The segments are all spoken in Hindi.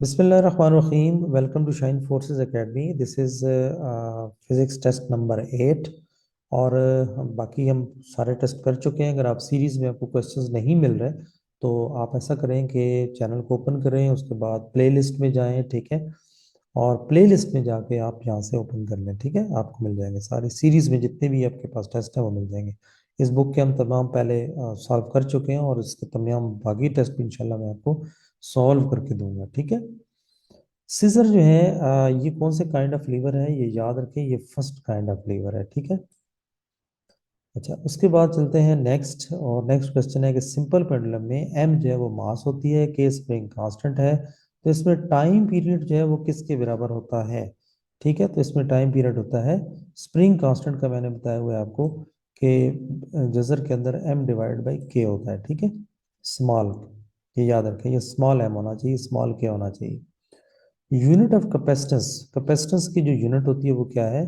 Bismillahirrahmanirrahim. Welcome to Shine Forces Academy. This is physics test number 8 और बाकी हम सारे टेस्ट कर चुके हैं। अगर आप सीरीज़ में आपको क्वेश्चंस नहीं मिल रहे तो आप ऐसा करें कि चैनल को ओपन करें, उसके बाद प्लेलिस्ट में जाएं, ठीक है। और प्लेलिस्ट में जाके आप यहाँ से ओपन कर लें, ठीक है। आपको मिल जाएंगे सारे सीरीज़ में जितने भी आपके पास टेस्ट हैं वो मिल जाएंगे। इस बुक के हम तमाम पहले सॉल्व कर चुके हैं और इसके तमाम बाकी टेस्ट भी इंशाल्लाह मैं आपको सॉल्व करके दूंगा, ठीक है। सीजर जो है ये कौन से काइंड ऑफ लीवर है, ये याद रखें, ये फर्स्ट काइंड ऑफ लीवर है, ठीक है। अच्छा, उसके बाद चलते हैं नेक्स्ट, और नेक्स्ट क्वेश्चन है कि सिंपल पेंडुलम में एम जो है वो मास होती है, के स्प्रिंग कांस्टेंट है, तो इसमें टाइम पीरियड जो है वो किसके बराबर होता है, ठीक है। तो इसमें टाइम पीरियड होता है स्प्रिंग कांस्टेंट का, मैंने बताया हुआ है आपको कि जजर के अंदर एम डिवाइड बाई के होता है, ठीक है। स्मॉल, ये याद रखें, ये स्मॉल एम होना चाहिए, स्मॉल के होना चाहिए। यूनिट ऑफ कैपेसिटेंस, कैपेसिटेंस की जो यूनिट होती है वो क्या है,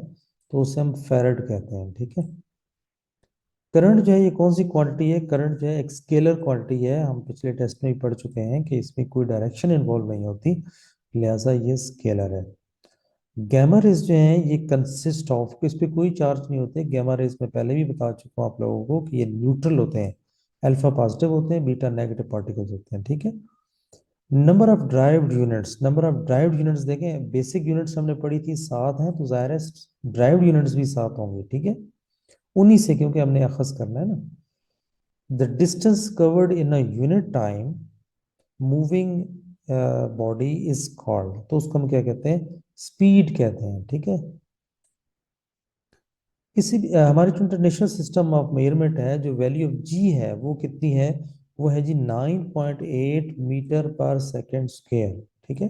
तो उसे हम फेरेड कहते हैं, ठीक है। करंट जो है ये कौन सी क्वांटिटी है, करंट जो है एक स्केलर क्वांटिटी है। हम पिछले टेस्ट में भी पढ़ चुके हैं कि इसमें कोई डायरेक्शन इन्वॉल्व नहीं होती, लिहाजा ये स्केलर है। गैमा रेज जो है ये कंसिस्ट ऑफ, इस पे कोई चार्ज नहीं होते। गैमा रेज में पहले भी बता चुका हूँ आप लोगों को कि ये न्यूट्रल होते हैं, अल्फा पॉजिटिव होते हैं, बीटा नेगेटिव पार्टिकल्स होते हैं, ठीक है। Number of derived units, number of derived units देखें, बेसिक यूनिट्स हमने पढ़ी थी 7 हैं, तो जाहिर है ड्राइव्ड यूनिट्स भी 7 होंगे, ठीक है। उन्हीं से, क्योंकि हमने अखज़ करना है ना। The distance covered in a unit time moving body is called, तो उसको हम क्या कहते हैं, स्पीड कहते हैं, ठीक है। किसी भी हमारे जो इंटरनेशनल सिस्टम ऑफ मेजरमेंट है, जो वैल्यू ऑफ जी है वो कितनी है, वो है जी 9.8 मीटर पर सेकेंड स्क्वायर, ठीक है।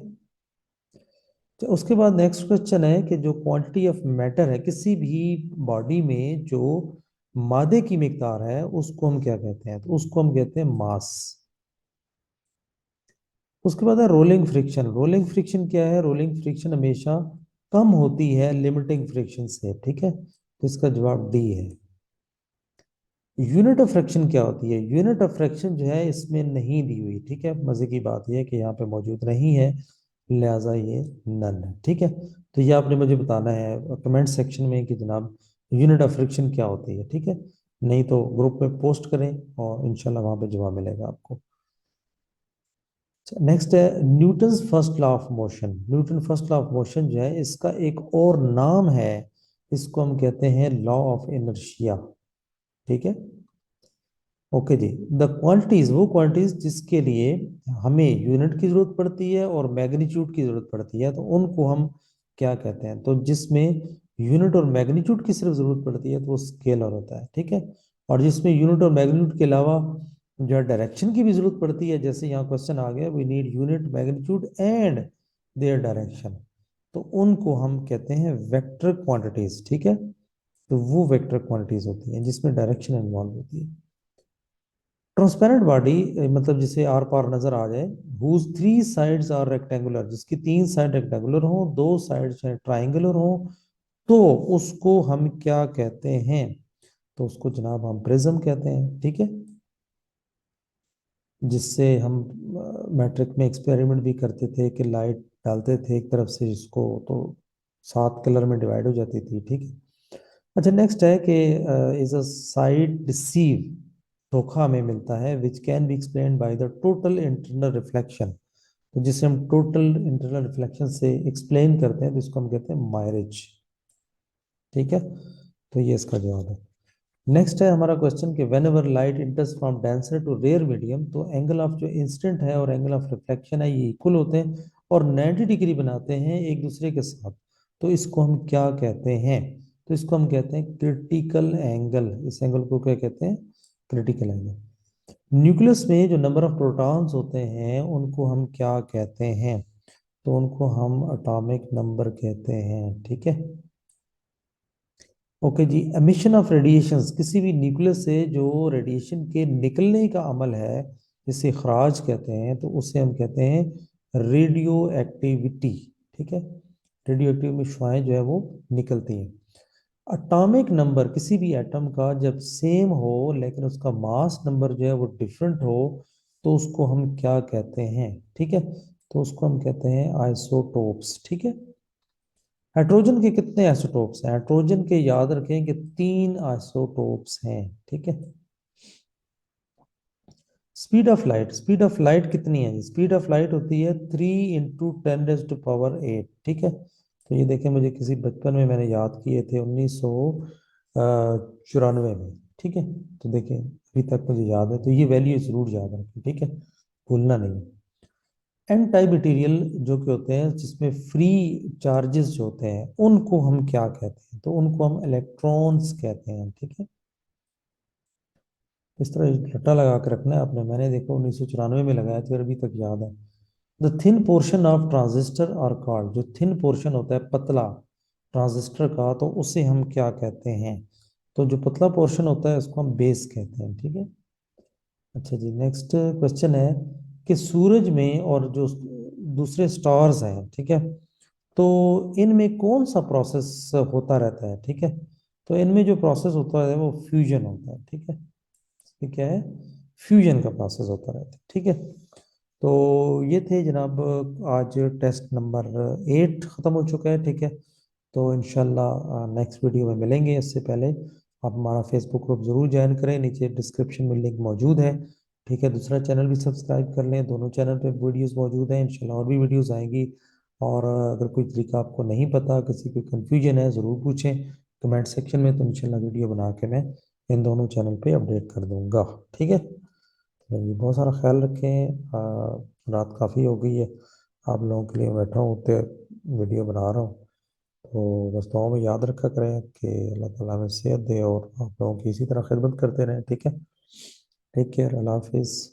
तो उसके बाद नेक्स्ट क्वेश्चन है कि जो क्वांटिटी ऑफ मैटर है किसी भी बॉडी में, जो मादे की मिकदार है, उसको हम क्या कहते हैं, तो उसको हम कहते हैं मास। उसके बाद है रोलिंग फ्रिक्शन। रोलिंग फ्रिक्शन क्या है, रोलिंग फ्रिक्शन हमेशा कम होती है लिमिटिंग फ्रिक्शन से, ठीक है। तो इसका जवाब डी है। यूनिट ऑफ फ्रैक्शन क्या होती है, यूनिट ऑफ फ्रैक्शन जो है इसमें नहीं दी हुई, ठीक है। मजे की बात यह है कि यहाँ पे मौजूद नहीं है, लिहाजा ये नन है, ठीक है। तो ये आपने मुझे बताना है कमेंट सेक्शन में कि जनाब यूनिट ऑफ फ्रैक्शन क्या होती है, ठीक है। नहीं तो ग्रुप में पोस्ट करें और इंशाल्लाह वहां पे जवाब मिलेगा आपको। नेक्स्ट है Newton's first law of motion. Newton first law of motion जो है इसका एक और नाम है, इसको हम कहते हैं लॉ ऑफ इनर्शिया, ठीक है। ओके जी। द क्वांटिटीज, वो क्वांटिटीज जिसके लिए हमें यूनिट की जरूरत पड़ती है और मैग्नीट्यूड की जरूरत पड़ती है, तो उनको हम क्या कहते हैं, तो जिसमें यूनिट और मैग्नीट्यूड की सिर्फ जरूरत पड़ती है तो वो स्केलर होता है, ठीक है। और जिसमें यूनिट और मैग्नीट्यूड के अलावा जो है डायरेक्शन की भी जरूरत पड़ती है, जैसे यहाँ क्वेश्चन आ गया, we need unit magnitude and their direction, तो उनको हम कहते हैं वेक्टर क्वांटिटीज, ठीक है। तो वो वेक्टर क्वांटिटीज होती हैं जिसमें डायरेक्शन इन्वॉल्व होती है। ट्रांसपेरेंट बॉडी, मतलब जिसे आर पार नजर आ जाए, whose three sides are rectangular, जिसकी 3 साइड रेक्टेंगुलर हो, 2 साइड ट्राइंगुलर हो, तो उसको हम क्या कहते हैं, तो उसको जनाब हम प्रिज्म कहते हैं, ठीक है। जिससे हम मैट्रिक में एक्सपेरिमेंट भी करते थे कि लाइट डालते थे एक तरफ से जिसको, तो 7 कलर में डिवाइड हो जाती थी, ठीक है। अच्छा, नेक्स्ट है कि इज अ साइड डिसीव, धोखा हमें मिलता है, which can be explain by the total internal reflection, तो जिसे हम टोटल इंटरनल रिफ्लेक्शन से एक्सप्लेन करते हैं तो इसको हम कहते हैं मायरेज, ठीक है। तो ये इसका जवाब है। नेक्स्ट है हमारा क्वेश्चन कि whenever light enters from denser to rarer medium, तो एंगल ऑफ जो इंसिडेंट है और एंगल ऑफ रिफ्लेक्शन है ये इक्वल होते हैं और 90 डिग्री बनाते हैं एक दूसरे के साथ, तो इसको हम क्या कहते हैं, तो इसको हम कहते हैं क्रिटिकल एंगल। इस एंगल को क्या कहते हैं, क्रिटिकल एंगल। न्यूक्लियस में जो नंबर ऑफ प्रोटॉन्स होते हैं उनको हम क्या कहते हैं, तो उनको हम एटॉमिक नंबर कहते हैं, ठीक है। Okay ji. Emission of radiations, किसी भी न्यूक्लियस से जो रेडिएशन के निकलने का अमल है जिसे खराज कहते हैं, तो उसे हम कहते हैं रेडियो एक्टिविटी, ठीक है। रेडियो एक्टिव में शुआएं जो है वो निकलती हैं। एटॉमिक नंबर, किसी भी एटम का जब सेम हो लेकिन उसका मास नंबर जो है वो डिफरेंट हो, तो उसको हम क्या कहते हैं, ठीक है। तो उसको हम कहते हैं आइसोटोप्स। ठीक है। हाइड्रोजन के कितने आइसोटोप्स हैं? हाइड्रोजन के याद रखें कि 3 आइसोटोप्स हैं। ठीक है। स्पीड ऑफ लाइट कितनी है? स्पीड ऑफ लाइट होती है 3 × 10⁻⁸। ठीक है। तो ये देखें, मुझे किसी बचपन में मैंने याद किए थे 1994 में। ठीक है। तो देखें, अभी तक मुझे याद है, तो ये वैल्यू जरूर याद रखें। ठीक है, भूलना नहीं। एन टाइप मटेरियल जो कि होते हैं जिसमें फ्री चार्जेस जो होते हैं, उनको हम क्या कहते हैं? तो उनको हम इलेक्ट्रॉन्स कहते हैं। ठीक है। इस तरह रट्टा लगा के रखना है आपने। मैंने देखो 1994 में लगाया, तो अभी तक याद है। The thin portion of transistor are called, जो थिन पोर्शन होता है पतला ट्रांजिस्टर का, तो उसे हम क्या कहते हैं? तो जो पतला पोर्शन होता है उसको हम बेस कहते हैं। ठीक है। अच्छा जी, नेक्स्ट क्वेश्चन है कि सूरज में और जो दूसरे स्टार्स हैं, ठीक है, तो इनमें कौन सा प्रोसेस होता रहता है? ठीक है। तो इनमें जो प्रोसेस होता है वो फ्यूजन होता है। ठीक है। ये क्या है? फ्यूजन का प्रोसेस होता रहता है। ठीक है। तो ये थे जनाब, आज टेस्ट नंबर 8 ख़त्म हो चुका है। ठीक है। तो इंशाल्लाह नेक्स्ट वीडियो में मिलेंगे। इससे पहले आप हमारा फेसबुक ग्रुप ज़रूर ज्वाइन करें, नीचे डिस्क्रिप्शन में लिंक मौजूद है। ठीक है। दूसरा चैनल भी सब्सक्राइब कर लें, दोनों चैनल पे वीडियोस मौजूद हैं। इंशाल्लाह और भी वीडियोस आएंगी। और अगर कोई तरीका आपको नहीं पता, किसी को कन्फ्यूजन है, ज़रूर पूछें कमेंट सेक्शन में, तो इंशाल्लाह वीडियो बना के मैं इन दोनों चैनल पे अपडेट कर दूंगा। ठीक है। तो ये बहुत सारा ख्याल रखें। रात काफ़ी हो गई है, आप लोगों के लिए बैठा हूँ तो वीडियो बना रहा हूँ। तो बस दुआ में याद रखा करें कि अल्लाह ताला हमें सेहत दे और आप लोगों की इसी तरह खिदमत करते रहें। ठीक है। Take care. अल्लाह हाफिज़।